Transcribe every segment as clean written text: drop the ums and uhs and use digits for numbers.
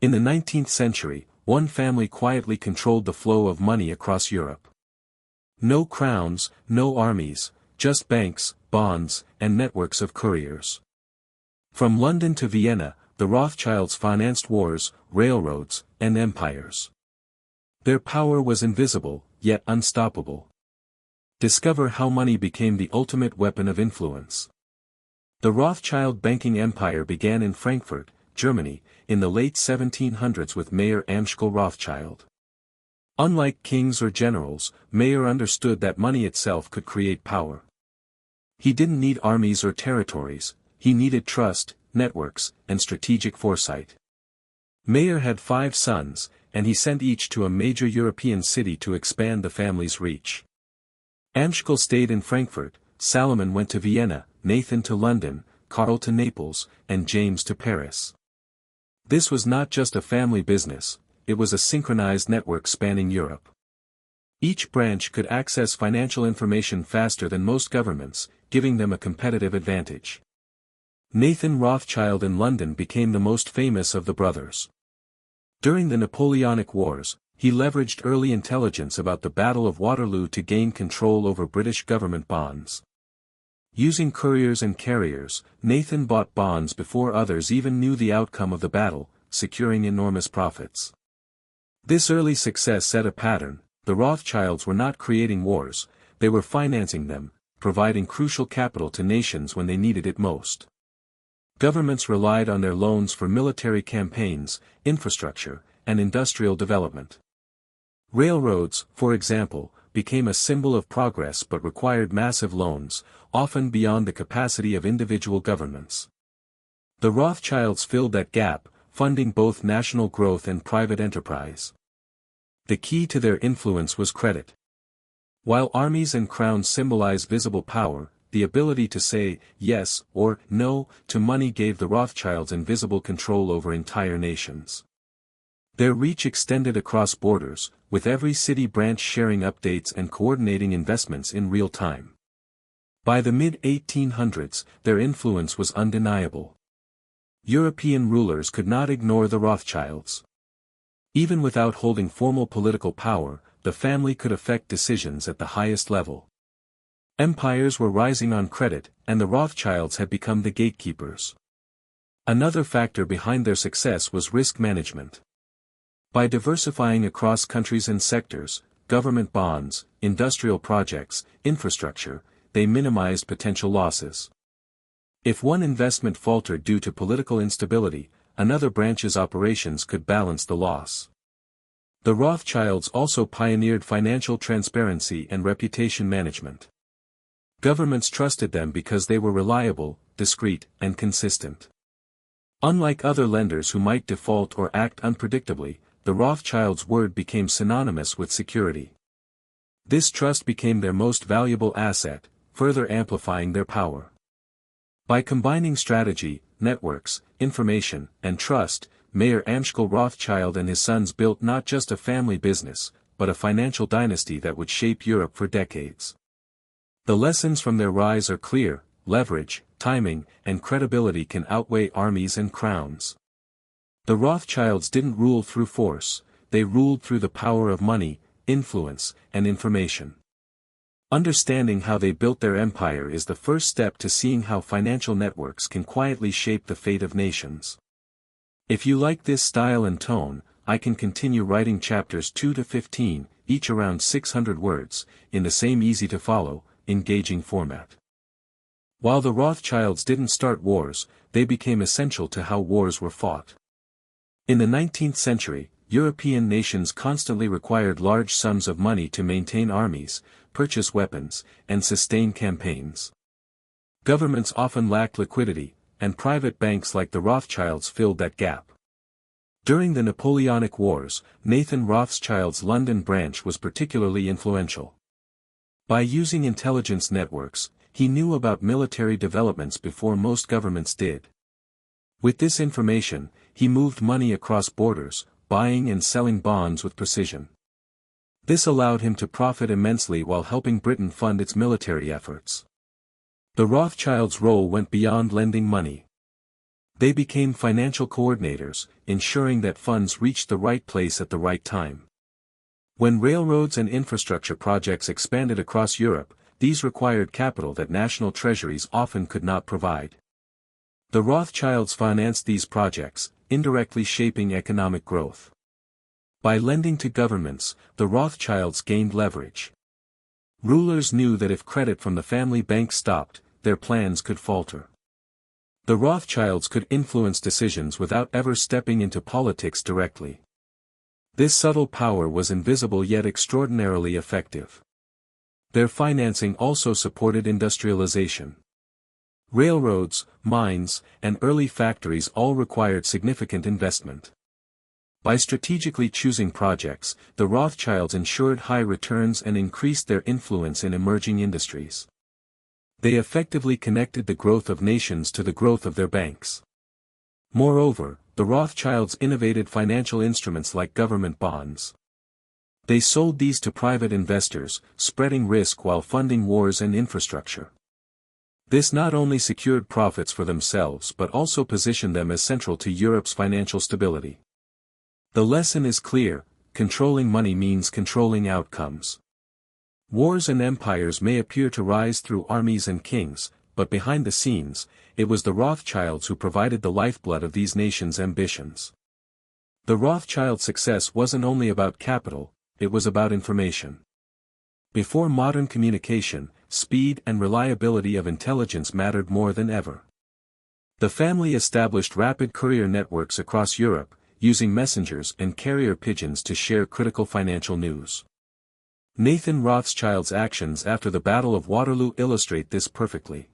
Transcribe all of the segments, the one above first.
In the 19th century, one family quietly controlled the flow of money across Europe. No crowns, no armies, just banks, bonds, and networks of couriers. From London to Vienna, the Rothschilds financed wars, railroads, and empires. Their power was invisible, yet unstoppable. Discover how money became the ultimate weapon of influence. The Rothschild banking empire began in Frankfurt, Germany, in the late 1700s with Mayer Amschel Rothschild. Unlike kings or generals, Mayer understood that money itself could create power. He didn't need armies or territories, he needed trust, networks, and strategic foresight. Mayer had 5 sons, and he sent each to a major European city to expand the family's reach. Amschel stayed in Frankfurt, Salomon went to Vienna, Nathan to London, Karl to Naples, and James to Paris. This was not just a family business, it was a synchronized network spanning Europe. Each branch could access financial information faster than most governments, giving them a competitive advantage. Nathan Rothschild in London became the most famous of the brothers. During the Napoleonic Wars, he leveraged early intelligence about the Battle of Waterloo to gain control over British government bonds. Using couriers and carriers, Nathan bought bonds before others even knew the outcome of the battle, securing enormous profits. This early success set a pattern. The Rothschilds were not creating wars, they were financing them, providing crucial capital to nations when they needed it most. Governments relied on their loans for military campaigns, infrastructure, and industrial development. Railroads, for example, became a symbol of progress but required massive loans, often beyond the capacity of individual governments. The Rothschilds filled that gap, funding both national growth and private enterprise. The key to their influence was credit. While armies and crowns symbolize visible power, the ability to say yes or no to money gave the Rothschilds invisible control over entire nations. Their reach extended across borders, with every city branch sharing updates and coordinating investments in real time. By the mid-1800s, their influence was undeniable. European rulers could not ignore the Rothschilds. Even without holding formal political power, the family could affect decisions at the highest level. Empires were rising on credit, and the Rothschilds had become the gatekeepers. Another factor behind their success was risk management. By diversifying across countries and sectors, government bonds, industrial projects, infrastructure, they minimized potential losses. If one investment faltered due to political instability, another branch's operations could balance the loss. The Rothschilds also pioneered financial transparency and reputation management. Governments trusted them because they were reliable, discreet, and consistent. Unlike other lenders who might default or act unpredictably, the Rothschilds' word became synonymous with security. This trust became their most valuable asset, further amplifying their power. By combining strategy, networks, information, and trust, Mayer Amschel Rothschild and his sons built not just a family business, but a financial dynasty that would shape Europe for decades. The lessons from their rise are clear: leverage, timing, and credibility can outweigh armies and crowns. The Rothschilds didn't rule through force, they ruled through the power of money, influence, and information. Understanding how they built their empire is the first step to seeing how financial networks can quietly shape the fate of nations. If you like this style and tone, I can continue writing chapters 2 to 15, each around 600 words, in the same easy-to-follow, engaging format. While the Rothschilds didn't start wars, they became essential to how wars were fought. In the 19th century, European nations constantly required large sums of money to maintain armies, purchase weapons, and sustain campaigns. Governments often lacked liquidity, and private banks like the Rothschilds filled that gap. During the Napoleonic Wars, Nathan Rothschild's London branch was particularly influential. By using intelligence networks, he knew about military developments before most governments did. With this information, he moved money across borders, buying and selling bonds with precision. This allowed him to profit immensely while helping Britain fund its military efforts. The Rothschilds' role went beyond lending money. They became financial coordinators, ensuring that funds reached the right place at the right time. When railroads and infrastructure projects expanded across Europe, these required capital that national treasuries often could not provide. The Rothschilds financed these projects, indirectly shaping economic growth. By lending to governments, the Rothschilds gained leverage. Rulers knew that if credit from the family bank stopped, their plans could falter. The Rothschilds could influence decisions without ever stepping into politics directly. This subtle power was invisible yet extraordinarily effective. Their financing also supported industrialization. Railroads, mines, and early factories all required significant investment. By strategically choosing projects, the Rothschilds ensured high returns and increased their influence in emerging industries. They effectively connected the growth of nations to the growth of their banks. Moreover, the Rothschilds innovated financial instruments like government bonds. They sold these to private investors, spreading risk while funding wars and infrastructure. This not only secured profits for themselves but also positioned them as central to Europe's financial stability. The lesson is clear: controlling money means controlling outcomes. Wars and empires may appear to rise through armies and kings, but behind the scenes, it was the Rothschilds who provided the lifeblood of these nations' ambitions. The Rothschild success wasn't only about capital, it was about information. Before modern communication, speed and reliability of intelligence mattered more than ever. The family established rapid courier networks across Europe, using messengers and carrier pigeons to share critical financial news. Nathan Rothschild's actions after the Battle of Waterloo illustrate this perfectly.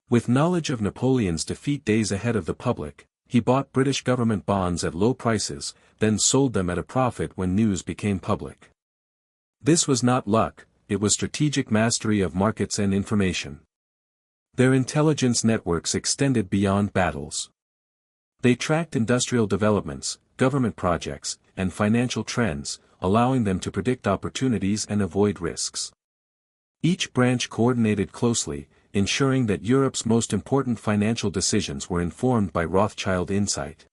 With knowledge of Napoleon's defeat days ahead of the public, he bought British government bonds at low prices, then sold them at a profit when news became public. This was not luck, it was strategic mastery of markets and information. Their intelligence networks extended beyond battles. They tracked industrial developments, government projects, and financial trends, allowing them to predict opportunities and avoid risks. Each branch coordinated closely, ensuring that Europe's most important financial decisions were informed by Rothschild insight.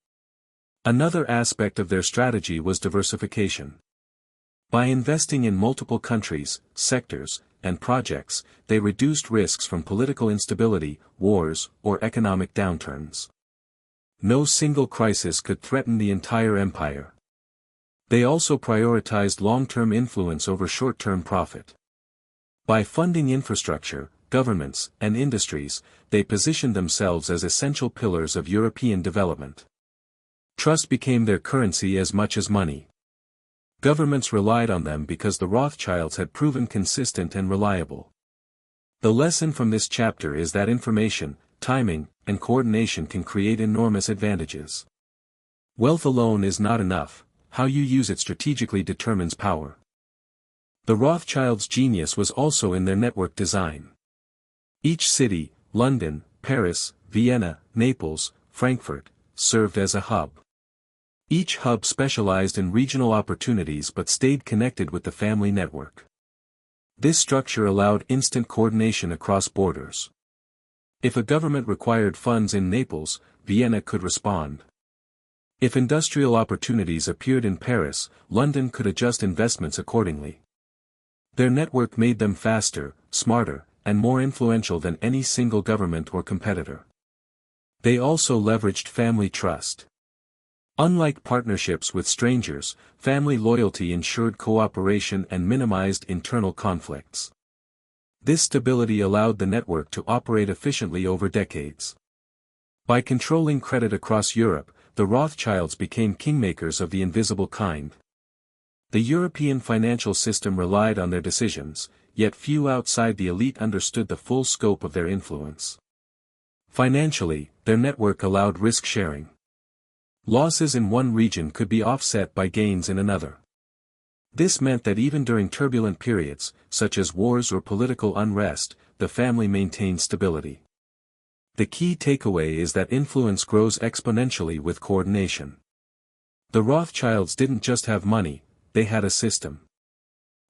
Another aspect of their strategy was diversification. By investing in multiple countries, sectors, and projects, they reduced risks from political instability, wars, or economic downturns. No single crisis could threaten the entire empire. They also prioritized long-term influence over short-term profit. By funding infrastructure, governments, and industries, they positioned themselves as essential pillars of European development. Trust became their currency as much as money. Governments relied on them because the Rothschilds had proven consistent and reliable. The lesson from this chapter is that information, timing, and coordination can create enormous advantages. Wealth alone is not enough. How you use it strategically determines power. The Rothschilds' genius was also in their network design. Each city, London, Paris, Vienna, Naples, Frankfurt, served as a hub. Each hub specialized in regional opportunities but stayed connected with the family network. This structure allowed instant coordination across borders. If a government required funds in Naples, Vienna could respond. If industrial opportunities appeared in Paris, London could adjust investments accordingly. Their network made them faster, smarter, and more influential than any single government or competitor. They also leveraged family trust. Unlike partnerships with strangers, family loyalty ensured cooperation and minimized internal conflicts. This stability allowed the network to operate efficiently over decades. By controlling credit across Europe, the Rothschilds became kingmakers of the invisible kind. The European financial system relied on their decisions, yet few outside the elite understood the full scope of their influence. Financially, their network allowed risk sharing. Losses in one region could be offset by gains in another. This meant that even during turbulent periods, such as wars or political unrest, the family maintained stability. The key takeaway is that influence grows exponentially with coordination. The Rothschilds didn't just have money, they had a system.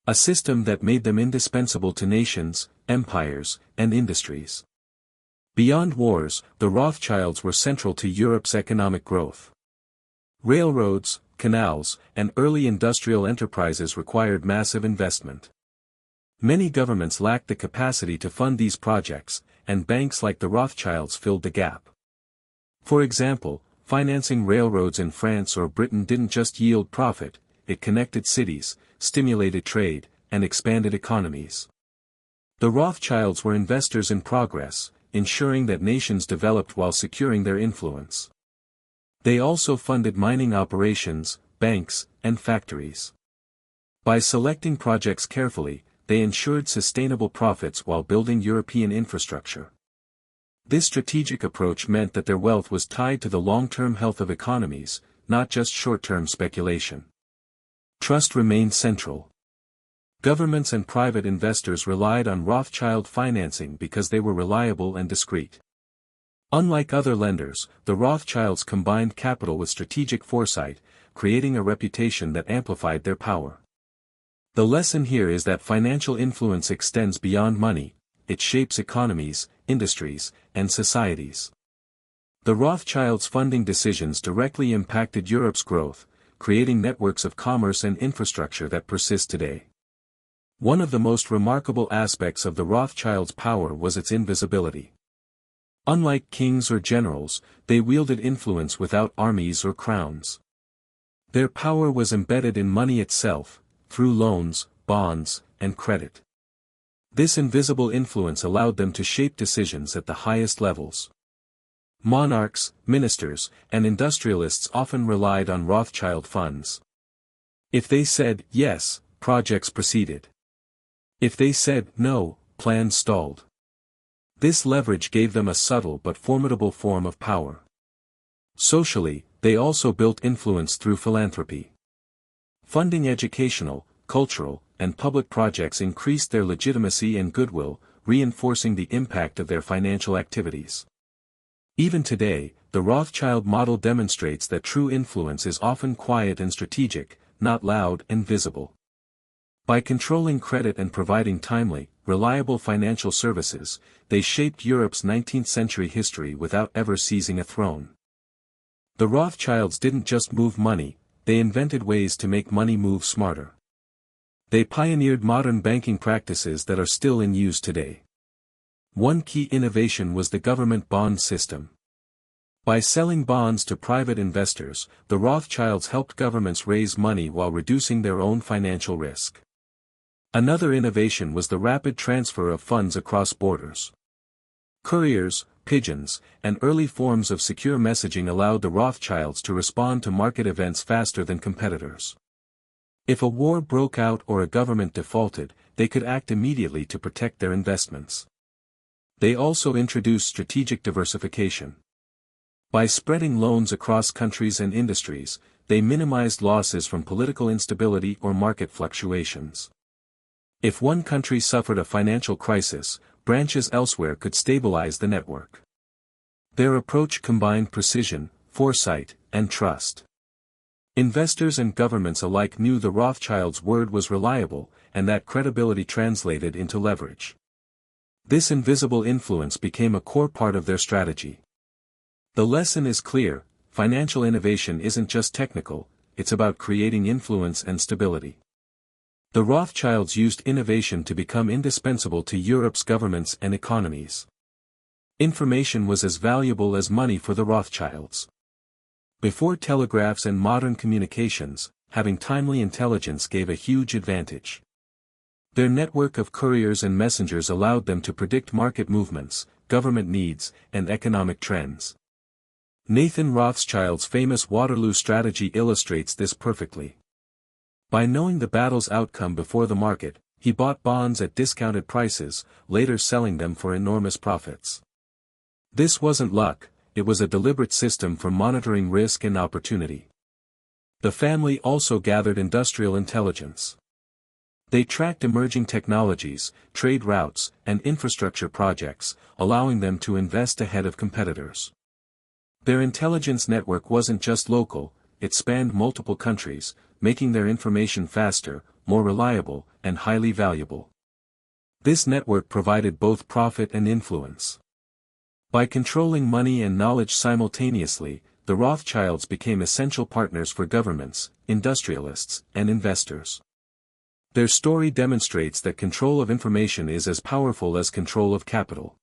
A system that made them indispensable to nations, empires, and industries. Beyond wars, the Rothschilds were central to Europe's economic growth. Railroads, canals, and early industrial enterprises required massive investment. Many governments lacked the capacity to fund these projects, and banks like the Rothschilds filled the gap. For example, financing railroads in France or Britain didn't just yield profit, it connected cities, stimulated trade, and expanded economies. The Rothschilds were investors in progress, ensuring that nations developed while securing their influence. They also funded mining operations, banks, and factories. By selecting projects carefully, they ensured sustainable profits while building European infrastructure. This strategic approach meant that their wealth was tied to the long-term health of economies, not just short-term speculation. Trust remained central. Governments and private investors relied on Rothschild financing because they were reliable and discreet. Unlike other lenders, the Rothschilds combined capital with strategic foresight, creating a reputation that amplified their power. The lesson here is that financial influence extends beyond money, it shapes economies, industries, and societies. The Rothschilds' funding decisions directly impacted Europe's growth, creating networks of commerce and infrastructure that persist today. One of the most remarkable aspects of the Rothschilds' power was its invisibility. Unlike kings or generals, they wielded influence without armies or crowns. Their power was embedded in money itself, through loans, bonds, and credit. This invisible influence allowed them to shape decisions at the highest levels. Monarchs, ministers, and industrialists often relied on Rothschild funds. If they said yes, projects proceeded. If they said no, plans stalled. This leverage gave them a subtle but formidable form of power. Socially, they also built influence through philanthropy. Funding educational, cultural, and public projects increased their legitimacy and goodwill, reinforcing the impact of their financial activities. Even today, the Rothschild model demonstrates that true influence is often quiet and strategic, not loud and visible. By controlling credit and providing timely, reliable financial services, they shaped Europe's 19th-century history without ever seizing a throne. The Rothschilds didn't just move money, they invented ways to make money move smarter. They pioneered modern banking practices that are still in use today. One key innovation was the government bond system. By selling bonds to private investors, the Rothschilds helped governments raise money while reducing their own financial risk. Another innovation was the rapid transfer of funds across borders. Couriers, pigeons, and early forms of secure messaging allowed the Rothschilds to respond to market events faster than competitors. If a war broke out or a government defaulted, they could act immediately to protect their investments. They also introduced strategic diversification. By spreading loans across countries and industries, they minimized losses from political instability or market fluctuations. If one country suffered a financial crisis, branches elsewhere could stabilize the network. Their approach combined precision, foresight, and trust. Investors and governments alike knew the Rothschilds' word was reliable, and that credibility translated into leverage. This invisible influence became a core part of their strategy. The lesson is clear: financial innovation isn't just technical, it's about creating influence and stability. The Rothschilds used innovation to become indispensable to Europe's governments and economies. Information was as valuable as money for the Rothschilds. Before telegraphs and modern communications, having timely intelligence gave a huge advantage. Their network of couriers and messengers allowed them to predict market movements, government needs, and economic trends. Nathan Rothschild's famous Waterloo strategy illustrates this perfectly. By knowing the battle's outcome before the market, he bought bonds at discounted prices, later selling them for enormous profits. This wasn't luck, it was a deliberate system for monitoring risk and opportunity. The family also gathered industrial intelligence. They tracked emerging technologies, trade routes, and infrastructure projects, allowing them to invest ahead of competitors. Their intelligence network wasn't just local, it spanned multiple countries, making their information faster, more reliable, and highly valuable. This network provided both profit and influence. By controlling money and knowledge simultaneously, the Rothschilds became essential partners for governments, industrialists, and investors. Their story demonstrates that control of information is as powerful as control of capital.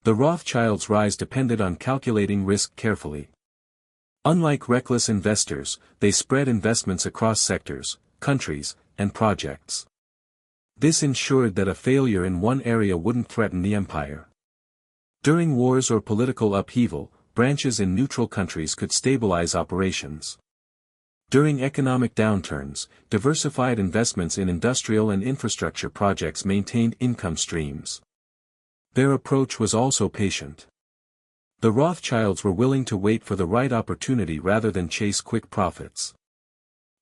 The Rothschilds' rise depended on calculating risk carefully. Unlike reckless investors, they spread investments across sectors, countries, and projects. This ensured that a failure in one area wouldn't threaten the empire. During wars or political upheaval, branches in neutral countries could stabilize operations. During economic downturns, diversified investments in industrial and infrastructure projects maintained income streams. Their approach was also patient. The Rothschilds were willing to wait for the right opportunity rather than chase quick profits.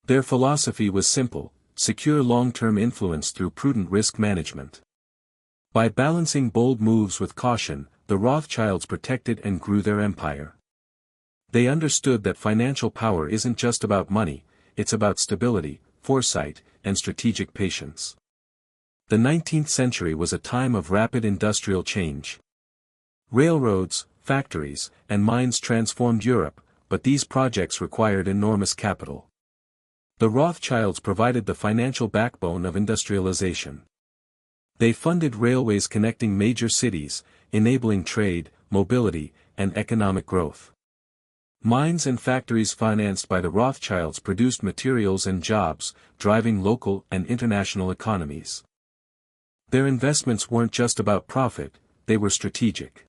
Their philosophy was simple: secure long-term influence through prudent risk management. By balancing bold moves with caution, the Rothschilds protected and grew their empire. They understood that financial power isn't just about money, it's about stability, foresight, and strategic patience. The 19th century was a time of rapid industrial change. Railroads, factories, and mines transformed Europe, but these projects required enormous capital. The Rothschilds provided the financial backbone of industrialization. They funded railways connecting major cities, enabling trade, mobility, and economic growth. Mines and factories financed by the Rothschilds produced materials and jobs, driving local and international economies. Their investments weren't just about profit, they were strategic.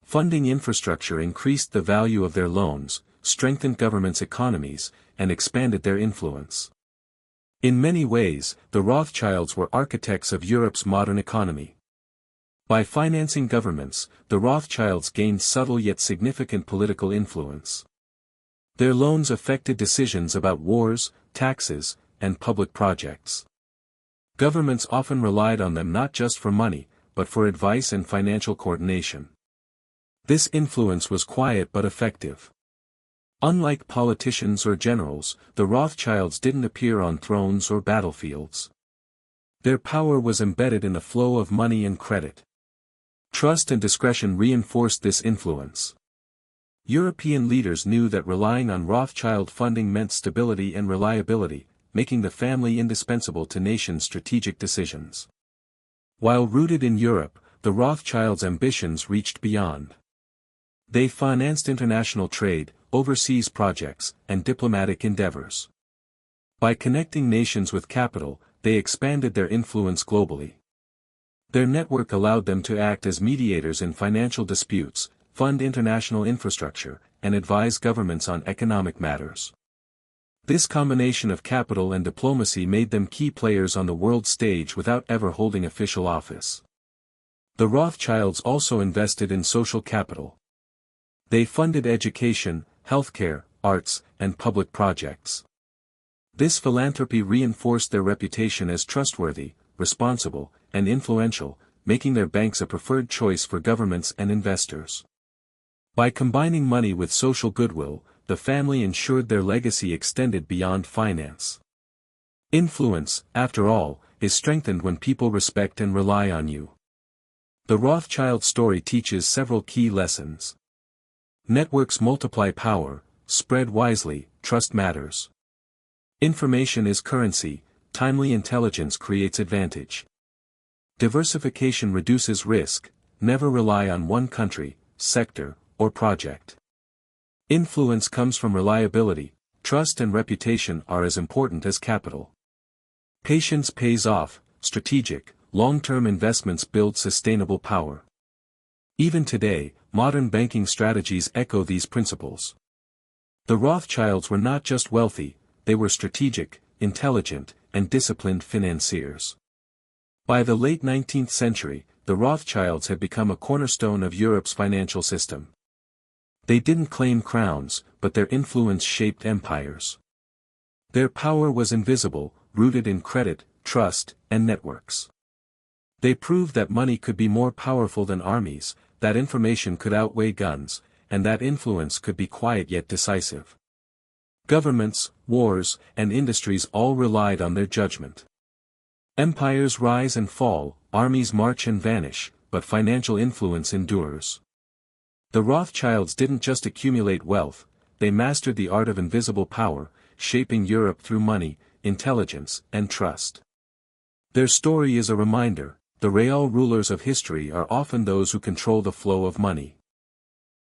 Funding infrastructure increased the value of their loans, strengthened governments' economies, and expanded their influence. In many ways, the Rothschilds were architects of Europe's modern economy. By financing governments, the Rothschilds gained subtle yet significant political influence. Their loans affected decisions about wars, taxes, and public projects. Governments often relied on them not just for money, but for advice and financial coordination. This influence was quiet but effective. Unlike politicians or generals, the Rothschilds didn't appear on thrones or battlefields. Their power was embedded in the flow of money and credit. Trust and discretion reinforced this influence. European leaders knew that relying on Rothschild funding meant stability and reliability, making the family indispensable to nations' strategic decisions. While rooted in Europe, the Rothschilds' ambitions reached beyond. They financed international trade, overseas projects, and diplomatic endeavors. By connecting nations with capital, they expanded their influence globally. Their network allowed them to act as mediators in financial disputes, fund international infrastructure, and advise governments on economic matters. This combination of capital and diplomacy made them key players on the world stage without ever holding official office. The Rothschilds also invested in social capital. They funded education, healthcare, arts, and public projects. This philanthropy reinforced their reputation as trustworthy, responsible, and influential, making their banks a preferred choice for governments and investors. By combining money with social goodwill, the family ensured their legacy extended beyond finance. Influence, after all, is strengthened when people respect and rely on you. The Rothschild story teaches several key lessons. Networks multiply power, spread wisely, trust matters. Information is currency, timely intelligence creates advantage. Diversification reduces risk, never rely on one country, sector, or project. Influence comes from reliability, trust and reputation are as important as capital. Patience pays off, strategic, long-term investments build sustainable power. Even today, modern banking strategies echo these principles. The Rothschilds were not just wealthy, they were strategic, intelligent, and disciplined financiers. By the late 19th century, the Rothschilds had become a cornerstone of Europe's financial system. They didn't claim crowns, but their influence shaped empires. Their power was invisible, rooted in credit, trust, and networks. They proved that money could be more powerful than armies, that information could outweigh guns, and that influence could be quiet yet decisive. Governments, wars, and industries all relied on their judgment. Empires rise and fall, armies march and vanish, but financial influence endures. The Rothschilds didn't just accumulate wealth, they mastered the art of invisible power, shaping Europe through money, intelligence, and trust. Their story is a reminder: the real rulers of history are often those who control the flow of money.